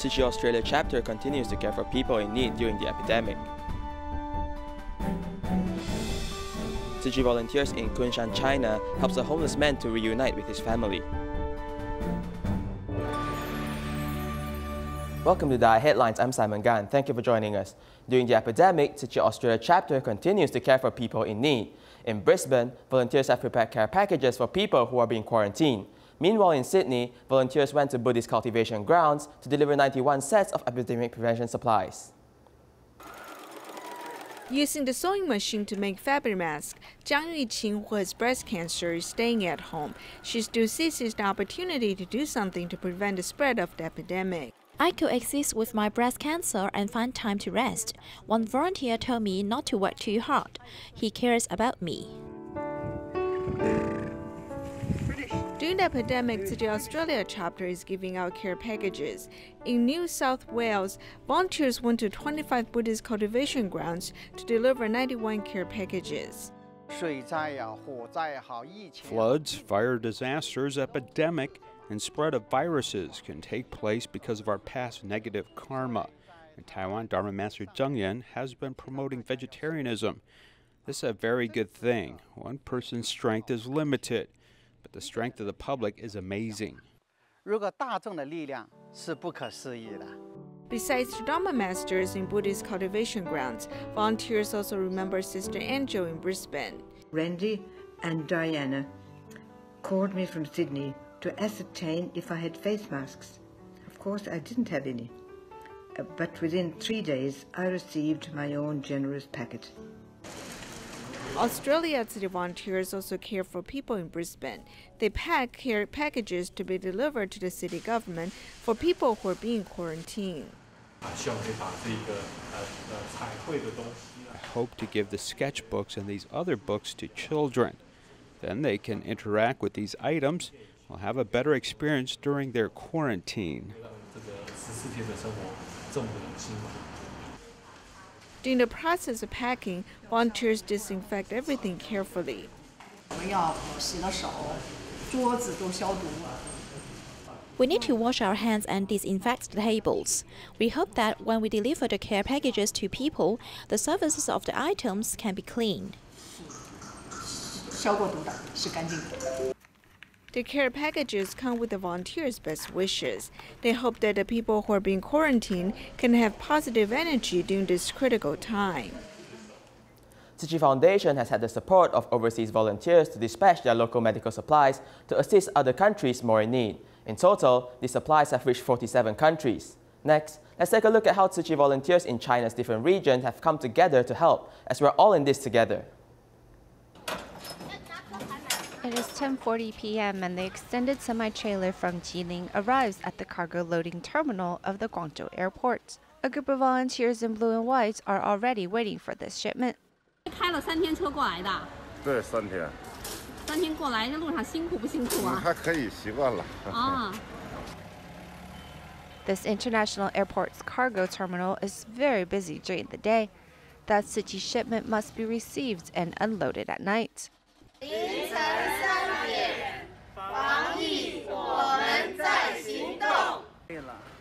Tzu Chi Australia Chapter continues to care for people in need during the epidemic. Tzu Chi volunteers in Kunshan, China helps a homeless man to reunite with his family. Welcome to DaAi Headlines. I'm Simon Gan. Thank you for joining us. During the epidemic, Tzu Chi Australia Chapter continues to care for people in need. In Brisbane, volunteers have prepared care packages for people who are being quarantined. Meanwhile, in Sydney, volunteers went to Buddhist cultivation grounds to deliver 91 sets of epidemic prevention supplies. Using the sewing machine to make fabric masks, Jiang Yuqing, who has breast cancer, is staying at home. She still seizes the opportunity to do something to prevent the spread of the epidemic. I coexist with my breast cancer and find time to rest. One volunteer told me not to work too hard. He cares about me. During the epidemic, Tzu Chi Australia Chapter is giving out care packages. In New South Wales, volunteers went to 25 Buddhist cultivation grounds to deliver 91 care packages. Floods, fire disasters, epidemic, and spread of viruses can take place because of our past negative karma. In Taiwan, Dharma Master Zheng Yan has been promoting vegetarianism. This is a very good thing. One person's strength is limited, but the strength of the public is amazing. Besides the Dharma Masters in Buddhist cultivation grounds, volunteers also remember Sister Angel in Brisbane. Randy and Diana called me from Sydney to ascertain if I had face masks. Of course, I didn't have any. But within 3 days, I received my own generous packet. Australia City volunteers also care for people in Brisbane. They pack care packages to be delivered to the city government for people who are being quarantined. I hope to give the sketchbooks and these other books to children. Then they can interact with these items. Will have a better experience during their quarantine. During the process of packing, volunteers disinfect everything carefully. We need to wash our hands and disinfect the tables. We hope that when we deliver the care packages to people, the surfaces of the items can be cleaned. The care packages come with the volunteers' best wishes. They hope that the people who are being quarantined can have positive energy during this critical time. Tzu Chi Foundation has had the support of overseas volunteers to dispatch their local medical supplies to assist other countries more in need. In total, these supplies have reached 47 countries. Next, let's take a look at how Tzu Chi volunteers in China's different regions have come together to help, as we're all in this together. It is 10:40 p.m. and the extended semi-trailer from Jilin arrives at the cargo loading terminal of the Guangzhou airport. A group of volunteers in blue and white are already waiting for this shipment. This international airport's cargo terminal is very busy during the day. That Tzu Chi shipment must be received and unloaded at night.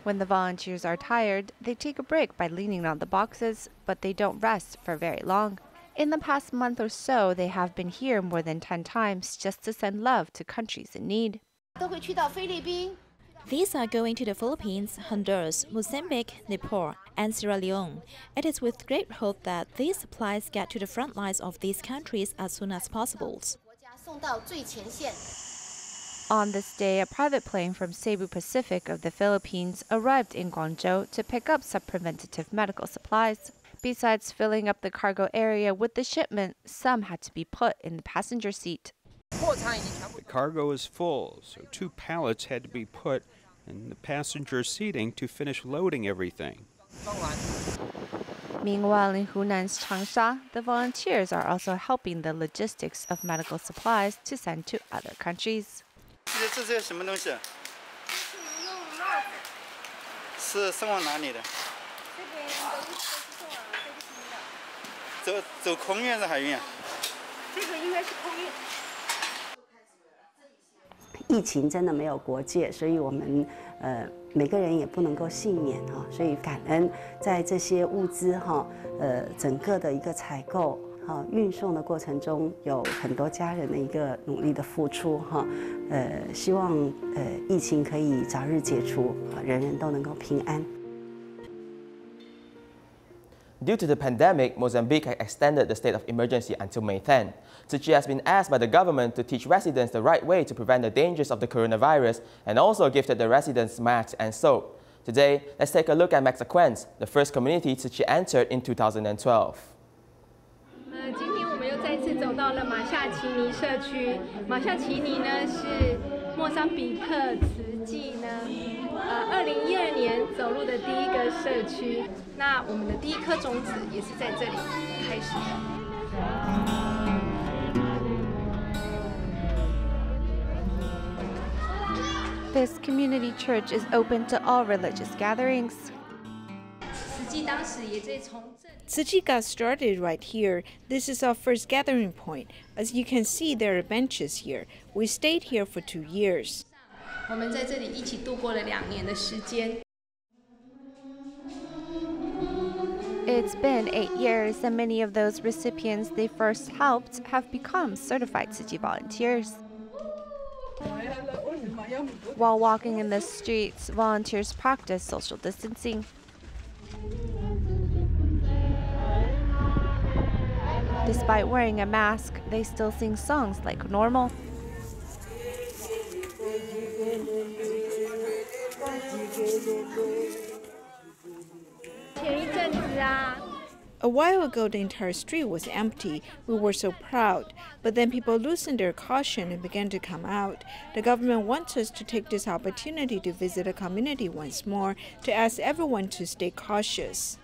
When the volunteers are tired, they take a break by leaning on the boxes, but they don't rest for very long. In the past month or so, they have been here more than 10 times just to send love to countries in need. These are going to the Philippines, Honduras, Mozambique, Nepal, and Sierra Leone. It is with great hope that these supplies get to the front lines of these countries as soon as possible. On this day, a private plane from Cebu Pacific of the Philippines arrived in Guangzhou to pick up some preventative medical supplies. Besides filling up the cargo area with the shipment, some had to be put in the passenger seat. The cargo is full, so 2 pallets had to be put in the passenger seating to finish loading everything. Meanwhile, in Hunan's Changsha, the volunteers are also helping the logistics of medical supplies to send to other countries. 疫情真的没有国界，所以我们每个人也不能够幸免哈，所以感恩在这些物资哈整个的一个采购运送的过程中，有很多家人的一个努力的付出哈，希望疫情可以早日解除，人人都能够平安。Due to the pandemic, Mozambique has extended the state of emergency until May 10. Tzu Chi has been asked by the government to teach residents the right way to prevent the dangers of the coronavirus and also gifted the residents masks and soap. Today, let's take a look at Mexiquans, the first community Tzu Chi entered in 2012. 今天我们又再次走到了马夏奇尼社区。马夏奇尼呢是莫桑比克慈济呢2012年走入的第一个社区。那我们的第一颗种子也是在这里开始的。This community church is open to all religious gatherings. Tzu Chi got started right here. This is our first gathering point. As you can see, there are benches here. We stayed here for 2 years. 我们在这里一起度过了2年的时间。It's been 8 years, and many of those recipients they first helped have become certified Tzu Chi volunteers. While walking in the streets, volunteers practice social distancing. Despite wearing a mask, they still sing songs like normal. A while ago, the entire street was empty. We were so proud. But then people loosened their caution and began to come out. The government wants us to take this opportunity to visit the community once more, to ask everyone to stay cautious.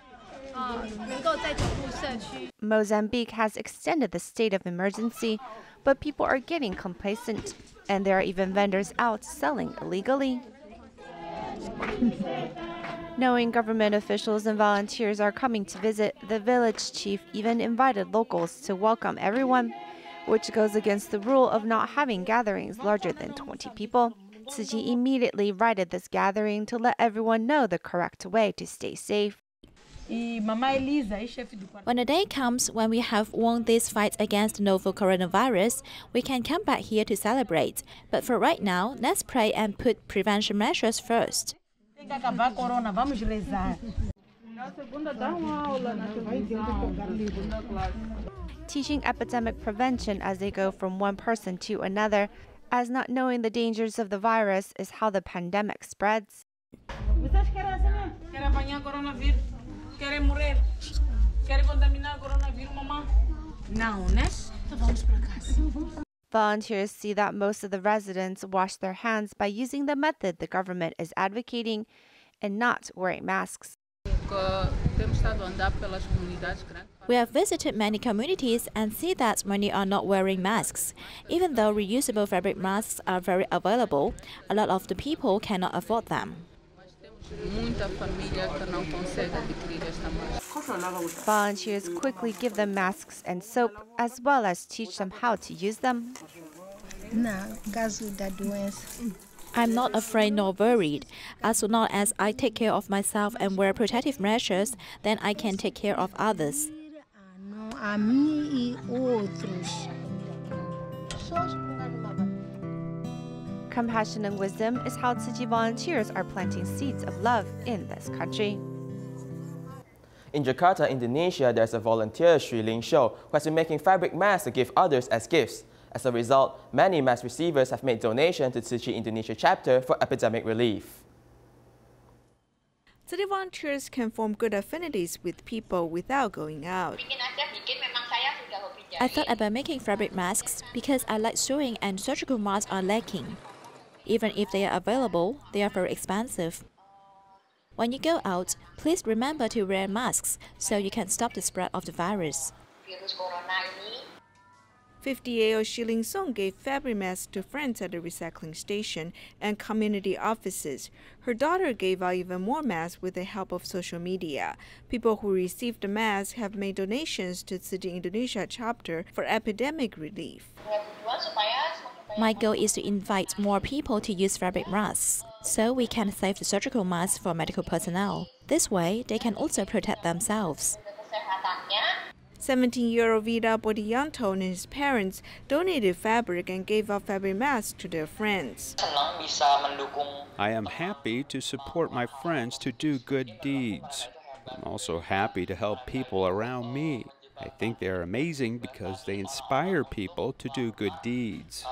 Mozambique has extended the state of emergency, but people are getting complacent, and there are even vendors out selling illegally. Knowing government officials and volunteers are coming to visit, the village chief even invited locals to welcome everyone, which goes against the rule of not having gatherings larger than 20 people. Tzu Chi immediately righted this gathering to let everyone know the correct way to stay safe. When the day comes when we have won this fight against the novel coronavirus, we can come back here to celebrate. But for right now, let's pray and put prevention measures first. Teaching epidemic prevention as they go from one person to another, as not knowing the dangers of the virus is how the pandemic spreads. Volunteers see that most of the residents wash their hands by using the method the government is advocating and not wearing masks. We have visited many communities and see that many are not wearing masks. Even though reusable fabric masks are very available, a lot of the people cannot afford them. Volunteers quickly give them masks and soap, as well as teach them how to use them. I'm not afraid nor worried. As long as I take care of myself and wear protective measures, then I can take care of others. Compassion and wisdom is how Tzu Chi volunteers are planting seeds of love in this country. In Jakarta, Indonesia, there's a volunteer, Sri Ling Shou, who has been making fabric masks to give others as gifts. As a result, many mask receivers have made donations to Tzu Chi Indonesia Chapter for epidemic relief. Tzu Chi volunteers can form good affinities with people without going out. I thought about making fabric masks because I like sewing and surgical masks are lacking. Even if they are available, they are very expensive. When you go out, please remember to wear masks so you can stop the spread of the virus. 58-year-old Shilin Song gave fabric masks to friends at the recycling station and community offices. Her daughter gave out even more masks with the help of social media. People who received the masks have made donations to Tzu Chi Indonesia Chapter for epidemic relief. My goal is to invite more people to use fabric masks, so we can save the surgical masks for medical personnel. This way, they can also protect themselves. 17-year-old Vida Bodianto and his parents donated fabric and gave out fabric masks to their friends. I am happy to support my friends to do good deeds. I'm also happy to help people around me. I think they are amazing because they inspire people to do good deeds.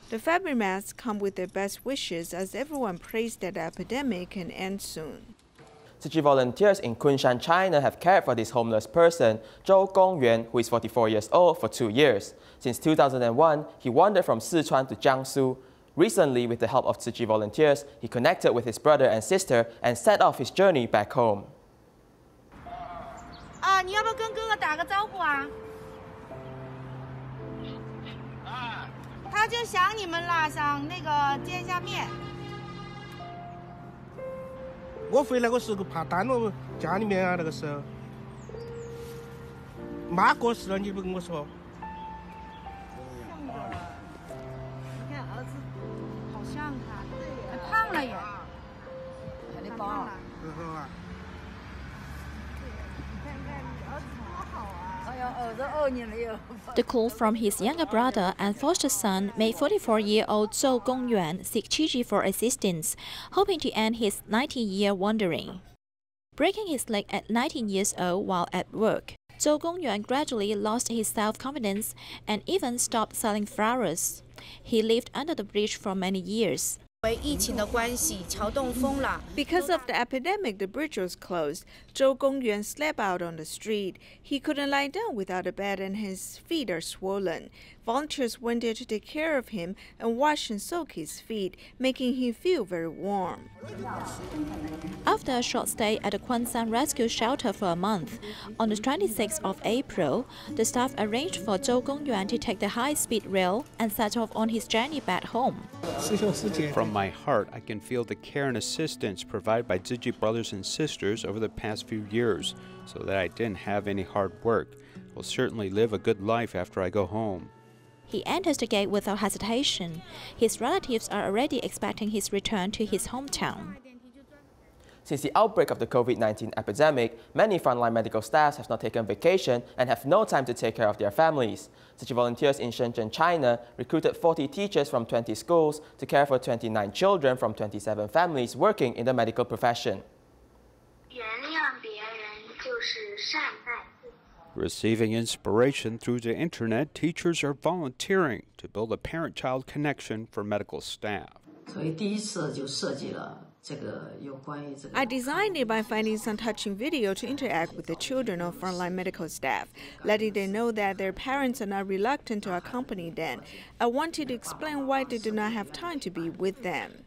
The fabric masks come with their best wishes as everyone prays that the epidemic can end soon. Tzu Chi volunteers in Kunshan, China have cared for this homeless person, Zhou Gongyuan, who is 44 years old, for 2 years. Since 2001, he wandered from Sichuan to Jiangsu. Recently, with the help of Tzu Chi volunteers, he connected with his brother and sister and set off his journey back home. 你要不要跟哥哥打个招呼啊？他就想你们啦，想那个见一下面。我回来个时候怕耽误家里面啊，那个时候。妈过世了，你不跟我说？你看儿子好像他，还胖了也，还得胖了。The call from his younger brother and foster son made 44-year-old Zhou Gongyuan seek Chi for assistance, hoping to end his 19-year wandering. Breaking his leg at 19 years old while at work, Zhou Gongyuan gradually lost his self-confidence and even stopped selling flowers. He lived under the bridge for many years. Because of the epidemic, the bridge was closed. Zhou Gongyuan slept out on the street. He couldn't lie down without a bed and his feet are swollen. Volunteers went there to take care of him and wash and soak his feet, making him feel very warm. After a short stay at the Kunshan rescue shelter for a month, on the 26th of April, the staff arranged for Zhou Gongyuan to take the high-speed rail and set off on his journey back home. From my heart, I can feel the care and assistance provided by Tzu Chi brothers and sisters over the past few years, so that I didn't have any hard work. I'll certainly live a good life after I go home. He enters the gate without hesitation. His relatives are already expecting his return to his hometown. Since the outbreak of the COVID-19 epidemic, many frontline medical staffs have not taken vacation and have no time to take care of their families. Tzu Chi volunteers in Shenzhen, China, recruited 40 teachers from 20 schools to care for 29 children from 27 families working in the medical profession. Receiving inspiration through the internet, teachers are volunteering to build a parent-child connection for medical staff. I designed it by finding some touching video to interact with the children of frontline medical staff, letting them know that their parents are not reluctant to accompany them. I wanted to explain why they do not have time to be with them.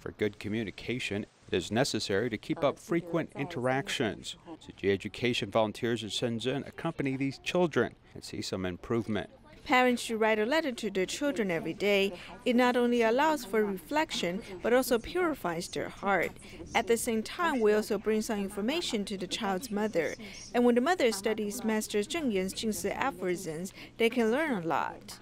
For good communication, it is necessary to keep up frequent interactions. Tzu Chi education volunteers in Shenzhen accompany these children and see some improvement. Parents should write a letter to their children every day. It not only allows for reflection, but also purifies their heart. At the same time, we also bring some information to the child's mother. And when the mother studies Master Zheng Yan's Jingsi aphorisms, they can learn a lot.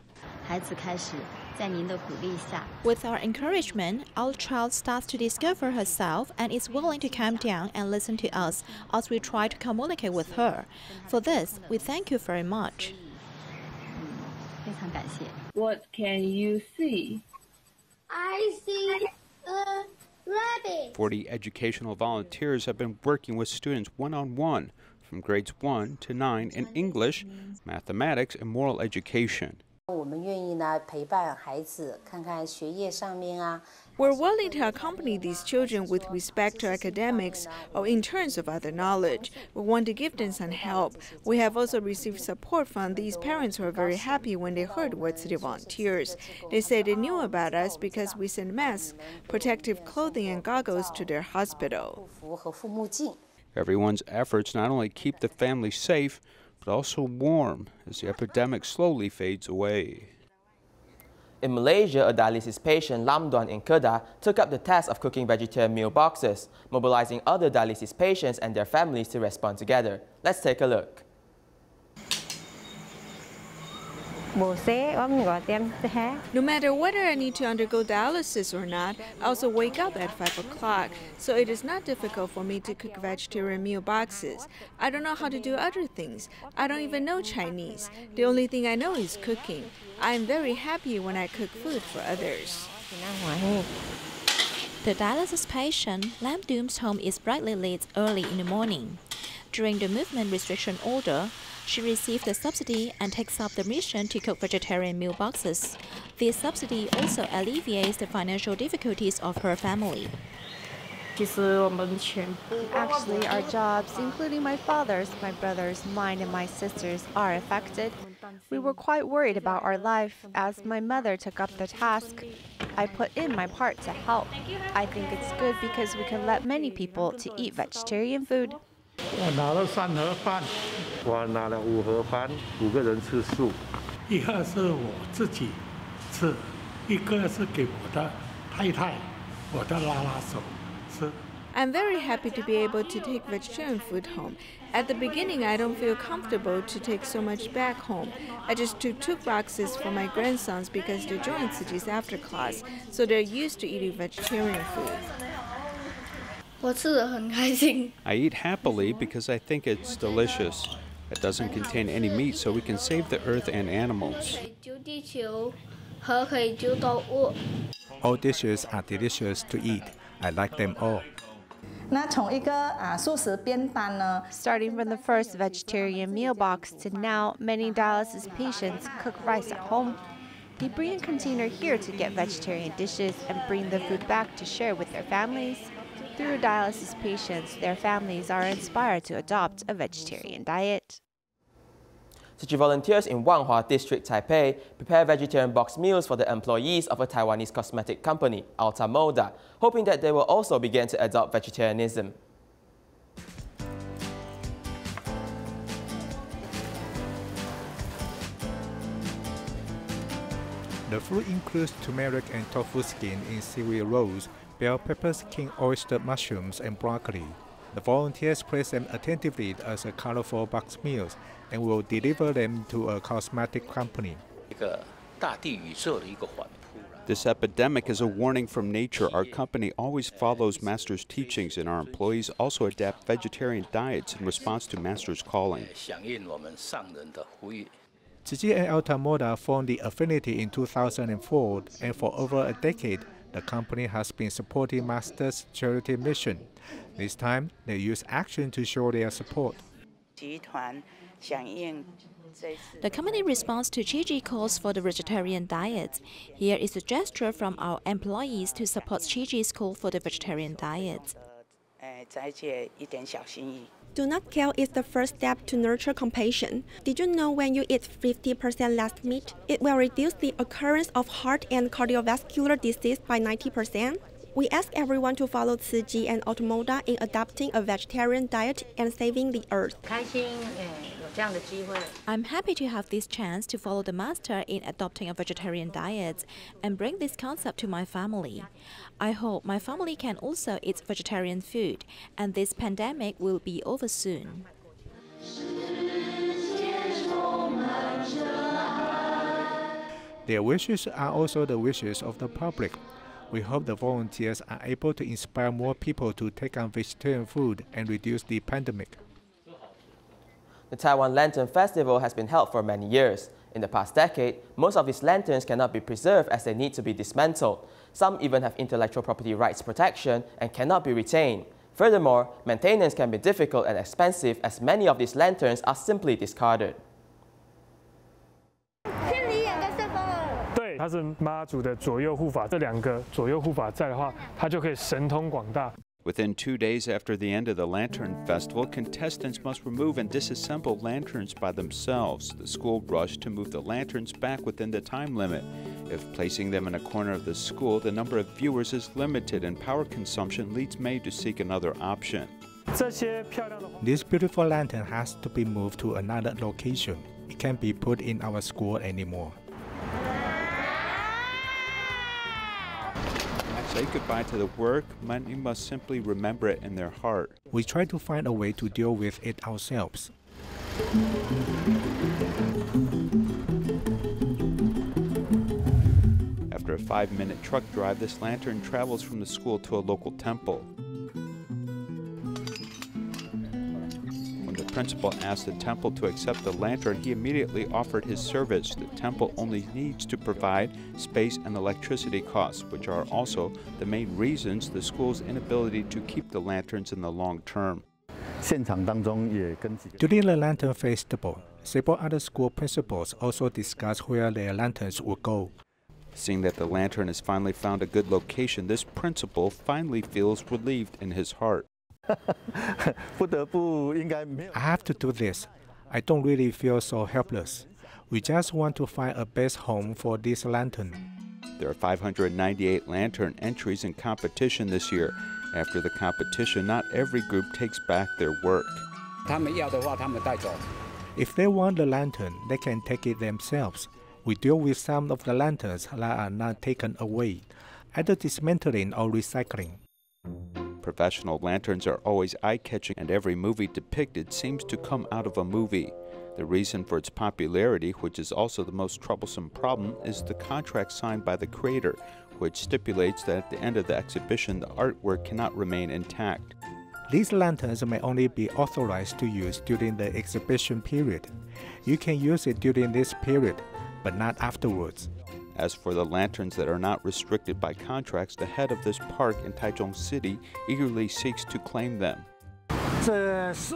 With our encouragement, our child starts to discover herself and is willing to calm down and listen to us as we try to communicate with her. For this, we thank you very much. What can you see? I see a rabbit. 40 educational volunteers have been working with students one-on-one from grades 1 to 9 in English, mathematics, and moral education. We're willing to accompany these children with respect to academics or in terms of other knowledge. We want to give them some help. We have also received support from these parents who are very happy when they heard we're Tzu Chi volunteers. They say they knew about us because we sent masks, protective clothing, and goggles to their hospital. Everyone's efforts not only keep the family safe, but also warm as the epidemic slowly fades away. In Malaysia, a dialysis patient, Lam Duan in Kedah, took up the task of cooking vegetarian meal boxes, mobilizing other dialysis patients and their families to respond together. Let's take a look. No matter whether I need to undergo dialysis or not, I also wake up at 5 o'clock, so it is not difficult for me to cook vegetarian meal boxes. I don't know how to do other things. I don't even know Chinese. The only thing I know is cooking. I am very happy when I cook food for others. The dialysis patient, Lam Doom's home is brightly lit early in the morning. During the movement restriction order, she received a subsidy and takes up the mission to cook vegetarian meal boxes. This subsidy also alleviates the financial difficulties of her family. Actually, our jobs, including my father's, my brother's, mine, and my sister's, are affected. We were quite worried about our life as my mother took up the task. I put in my part to help. I think it's good because we can let many people to eat vegetarian food. 我拿了3盒饭，我拿了5盒饭，5个人吃素。1盒是我自己吃，1个是给我的太太，我的拉拉手吃。 I'm very happy to be able to take vegetarian food home. At the beginning, I don't feel comfortable to take so much back home. I just took 2 boxes for my grandsons because they joined Tzu Chi's after class, so they're used to eating vegetarian food. I eat happily because I think it's delicious. It doesn't contain any meat, so we can save the earth and animals. All dishes are delicious to eat. I like them all. Starting from the first vegetarian meal box to now, many dialysis patients cook rice at home. They bring a container here to get vegetarian dishes and bring the food back to share with their families. Through dialysis patients, their families are inspired to adopt a vegetarian diet. Tzu Chi volunteers in Wanhua District, Taipei, prepare vegetarian box meals for the employees of a Taiwanese cosmetic company, Alta Moda, hoping that they will also begin to adopt vegetarianism. The food includes turmeric and tofu skin in seaweed rolls, bell peppers, king oyster mushrooms, and broccoli. The volunteers place them attentively as a colorful box meals and will deliver them to a cosmetic company. This epidemic is a warning from nature. Our company always follows Master's teachings, and our employees also adapt vegetarian diets in response to Master's calling. Tzu Chi and Alta Moda formed the affinity in 2004, and for over a decade, the company has been supporting Master's charity mission. This time, they use action to show their support. The company responds to Chi calls for the vegetarian diet. Here is a gesture from our employees to support Chi's call for the vegetarian diet. Do not kill is the first step to nurture compassion. Did you know when you eat 50% less meat, it will reduce the occurrence of heart and cardiovascular disease by 90%? We ask everyone to follow Tzu Chi and Alta Moda in adopting a vegetarian diet and saving the earth. I'm happy to have this chance to follow the master in adopting a vegetarian diet and bring this concept to my family. I hope my family can also eat vegetarian food and this pandemic will be over soon. Their wishes are also the wishes of the public. We hope the volunteers are able to inspire more people to take on vegetarian food and reduce the pandemic. The Taiwan Lantern Festival has been held for many years. In the past decade, most of these lanterns cannot be preserved as they need to be dismantled. Some even have intellectual property rights protection and cannot be retained. Furthermore, maintenance can be difficult and expensive as many of these lanterns are simply discarded. 它是妈祖的左右护法，这2个左右护法在的话，它就可以神通广大。 Within 2 days after the end of the Lantern Festival, contestants must remove and disassemble lanterns by themselves. The school rushed to move the lanterns back within the time limit. If placing them in a corner of the school, the number of viewers is limited and power consumption leads many to seek another option. This beautiful lantern has to be moved to another location. It can't be put in our school anymore. Say goodbye to the work, many must simply remember it in their heart. We try to find a way to deal with it ourselves. After a 5-minute truck drive, this lantern travels from the school to a local temple. When the principal asked the temple to accept the lantern, he immediately offered his service. The temple only needs to provide space and electricity costs, which are also the main reasons the school's inability to keep the lanterns in the long term. During the Lantern Festival, several other school principals also discussed where their lanterns would go. Seeing that the lantern has finally found a good location, this principal finally feels relieved in his heart. I have to do this. I don't really feel so helpless. We just want to find a best home for this lantern. There are 598 lantern entries in competition this year. After the competition, not every group takes back their work. If they want the lantern, they can take it themselves. We deal with some of the lanterns that are not taken away, either dismantling or recycling. Professional lanterns are always eye-catching, and every movie depicted seems to come out of a movie. The reason for its popularity, which is also the most troublesome problem, is the contract signed by the creator, which stipulates that at the end of the exhibition, the artwork cannot remain intact. These lanterns may only be authorized to use during the exhibition period. You can use it during this period, but not afterwards. As for the lanterns that are not restricted by contracts, the head of this park in Taichung City eagerly seeks to claim them.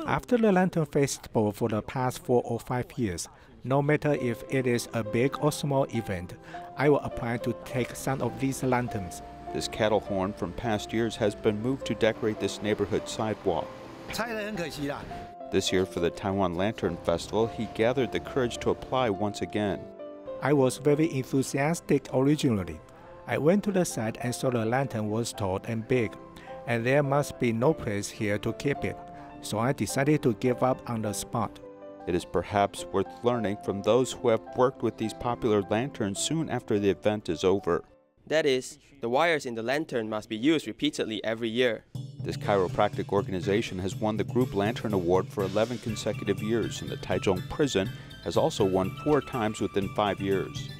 After the Lantern Festival for the past 4 or 5 years, no matter if it is a big or small event, I will apply to take some of these lanterns. This cattle horn from past years has been moved to decorate this neighborhood sidewalk. This year for the Taiwan Lantern Festival, he gathered the courage to apply once again. I was very enthusiastic originally. I went to the site and saw the lantern was tall and big, and there must be no place here to keep it, so I decided to give up on the spot. It is perhaps worth learning from those who have worked with these popular lanterns soon after the event is over. That is, the wires in the lantern must be used repeatedly every year. This chiropractic organization has won the Group Lantern Award for 11 consecutive years, and the Taichung prison has also won 4 times within 5 years.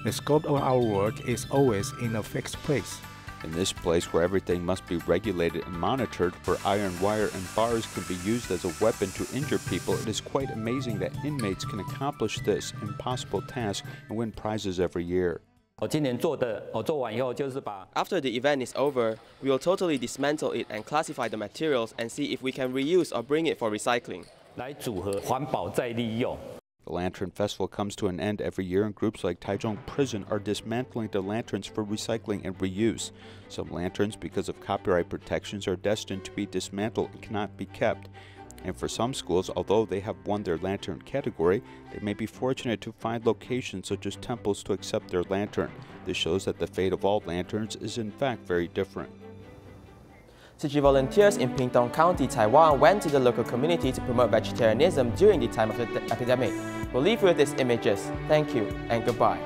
The scope of our work is always in a fixed place. In this place where everything must be regulated and monitored, where iron wire and bars can be used as a weapon to injure people, it is quite amazing that inmates can accomplish this impossible task and win prizes every year. After the event is over, we will totally dismantle it and classify the materials and see if we can reuse or bring it for recycling. The Lantern Festival comes to an end every year, and groups like Taichung Prison are dismantling the lanterns for recycling and reuse. Some lanterns, because of copyright protections, are destined to be dismantled and cannot be kept. And for some schools, although they have won their lantern category, they may be fortunate to find locations such as temples to accept their lantern. This shows that the fate of all lanterns is in fact very different. Tzu Chi volunteers in Pingtung County, Taiwan went to the local community to promote vegetarianism during the time of the epidemic. We'll leave you with these images. Thank you and goodbye.